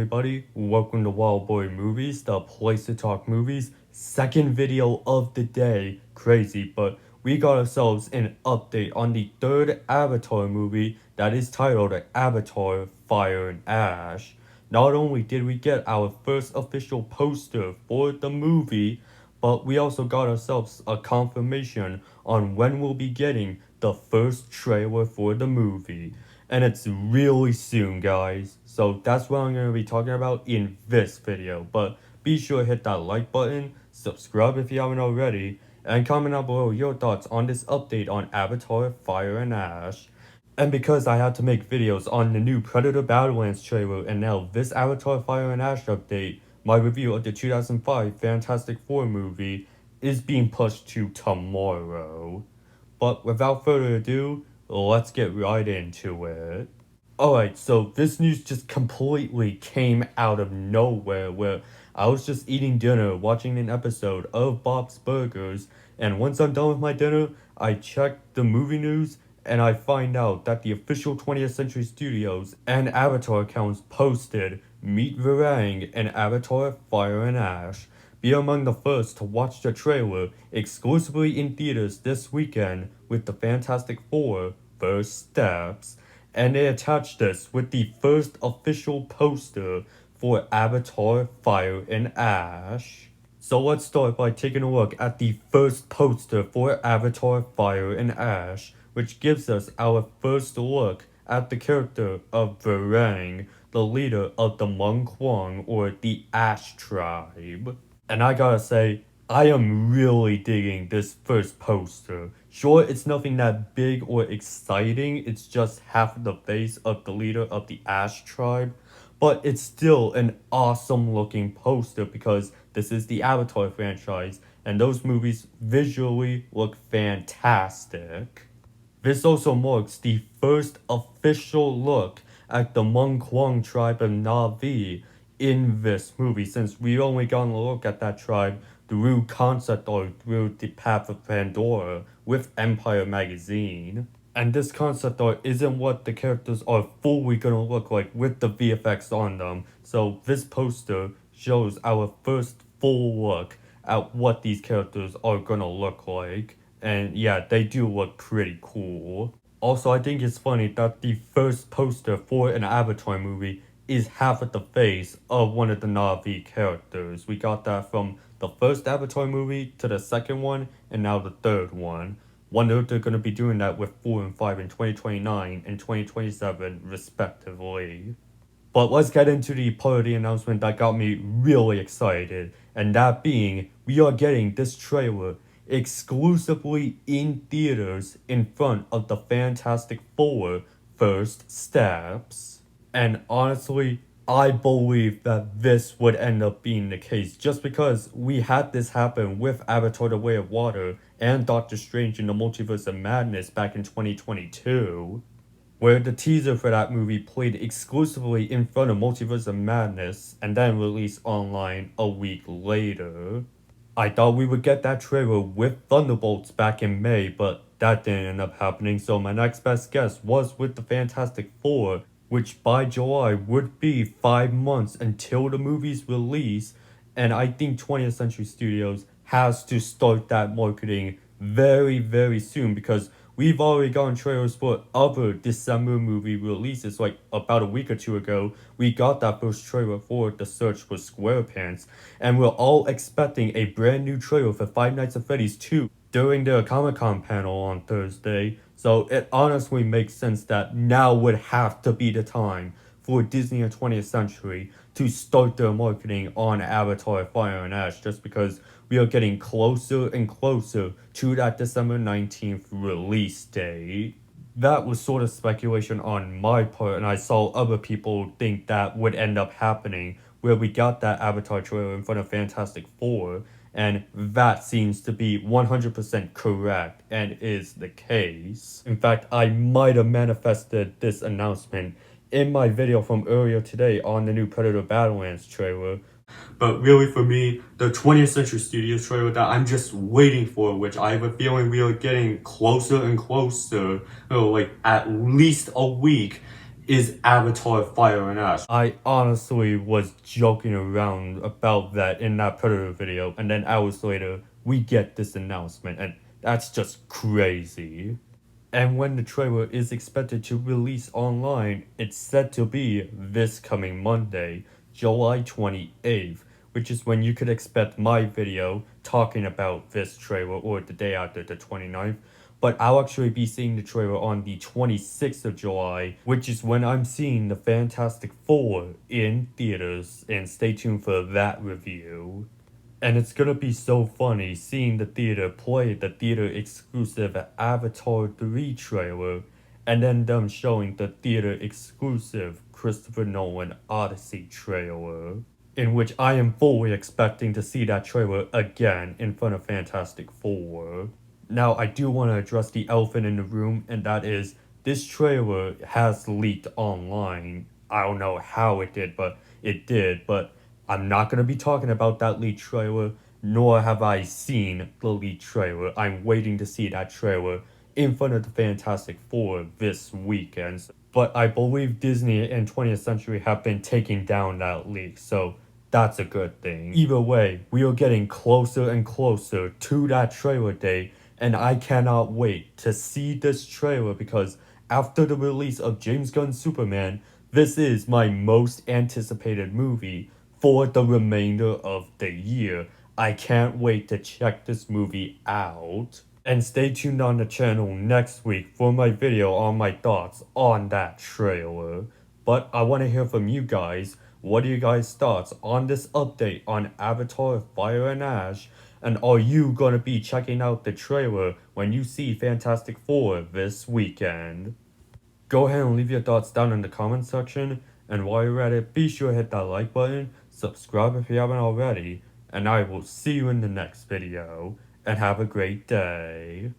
everybody? Welcome to Wild Boy Movies, the place to talk movies. Second video of the day. Crazy, but we got ourselves an update on the third Avatar movie that is titled Avatar Fire and Ash. Not only did we get our first official poster for the movie, but we also got ourselves a confirmation on when we'll be getting the first trailer for the movie. And it's really soon, guys. So that's what I'm going to be talking about in this video. But be sure to hit that like button, subscribe if you haven't already, and comment down below your thoughts on this update on Avatar Fire and Ash. And because I had to make videos on the new Predator Battlelands trailer and now this Avatar Fire and Ash update, my review of the 2005 Fantastic Four movie is being pushed to tomorrow. But without further ado, let's get right into it. Alright, so this news just completely came out of nowhere where I was just eating dinner, watching an episode of Bob's Burgers, and once I'm done with my dinner, I check the movie news and I find out that the official 20th Century Studios and Avatar accounts posted Meet Varang and Avatar Fire and Ash. Be among the first to watch the trailer exclusively in theaters this weekend with the Fantastic Four First Steps, and they attached this with the first official poster for Avatar Fire and Ash. So let's start by taking a look at the first poster for Avatar Fire and Ash, which gives us our first look at the character of Varang, the leader of the Hmong Kwang or the Ash tribe. And I gotta say, I am really digging this first poster. Sure, it's nothing that big or exciting, it's just half of the face of the leader of the Ash tribe, but it's still an awesome looking poster because this is the Avatar franchise, and those movies visually look fantastic. This also marks the first official look at the Hmong Kwang tribe of Na'vi in this movie, since we only gotten a look at that tribe through concept art through the Path of Pandora with Empire magazine. And this concept art isn't what the characters are fully gonna look like with the VFX on them, so this poster shows our first full look at what these characters are gonna look like. And yeah, they do look pretty cool. Also, I think it's funny that the first poster for an Avatar movie is half of the face of one of the Na'vi characters. We got that from the first Avatar movie to the second one, and now the third one. Wonder if they're going to be doing that with 4 and 5 in 2029 and 2027, respectively. But let's get into the part of the announcement that got me really excited, and that being, we are getting this trailer exclusively in theaters in front of the Fantastic Four First Steps. And honestly, I believe that this would end up being the case just because we had this happen with Avatar The Way of Water and Doctor Strange in the Multiverse of Madness back in 2022, where the teaser for that movie played exclusively in front of Multiverse of Madness and then released online a week later. I thought we would get that trailer with Thunderbolts back in May, but that didn't end up happening, so my next best guess was with the Fantastic Four, which by July would be 5 months until the movie's release, and I think 20th Century Studios has to start that marketing very, very soon because we've already gotten trailers for other December movie releases. Like about a week or two ago, we got that first trailer for The Search for SquarePants, and we're all expecting a brand new trailer for Five Nights at Freddy's 2 during their Comic-Con panel on Thursday. So it honestly makes sense that now would have to be the time for Disney and 20th Century to start their marketing on Avatar Fire and Ash, just because we are getting closer and closer to that December 19th release date. That was sort of speculation on my part, and I saw other people think that would end up happening, where we got that Avatar trailer in front of Fantastic Four, and that seems to be 100% correct and is the case. In fact, I might have manifested this announcement in my video from earlier today on the new Predator Battlelands trailer. But really for me, the 20th Century Studios trailer that I'm just waiting for, which I have a feeling we are getting closer and closer, like at least a week, is Avatar Fire and Ash. I honestly was joking around about that in that Predator video, and then hours later, we get this announcement, and that's just crazy. And when the trailer is expected to release online, it's set to be this coming Monday, July 28th, which is when you could expect my video talking about this trailer, or the day after, the 29th. But I'll actually be seeing the trailer on the 26th of July, which is when I'm seeing the Fantastic Four in theaters, and stay tuned for that review. And it's gonna be so funny seeing the theater play the theater exclusive Avatar 3 trailer, and then them showing the theater exclusive Christopher Nolan Odyssey trailer, in which I am fully expecting to see that trailer again in front of Fantastic Four. Now, I do want to address the elephant in the room, and that is this trailer has leaked online. I don't know how it did, but it did. But I'm not going to be talking about that leaked trailer, nor have I seen the leaked trailer. I'm waiting to see that trailer in front of the Fantastic Four this weekend. But I believe Disney and 20th Century have been taking down that leak, so that's a good thing. Either way, we are getting closer and closer to that trailer day, and I cannot wait to see this trailer because after the release of James Gunn's Superman, this is my most anticipated movie for the remainder of the year. I can't wait to check this movie out. And stay tuned on the channel next week for my video on my thoughts on that trailer. But I want to hear from you guys. What are you guys' thoughts on this update on Avatar Fire and Ash? And are you gonna be checking out the trailer when you see Fantastic Four this weekend? Go ahead and leave your thoughts down in the comment section. And while you're at it, be sure to hit that like button, subscribe if you haven't already, and I will see you in the next video. And have a great day.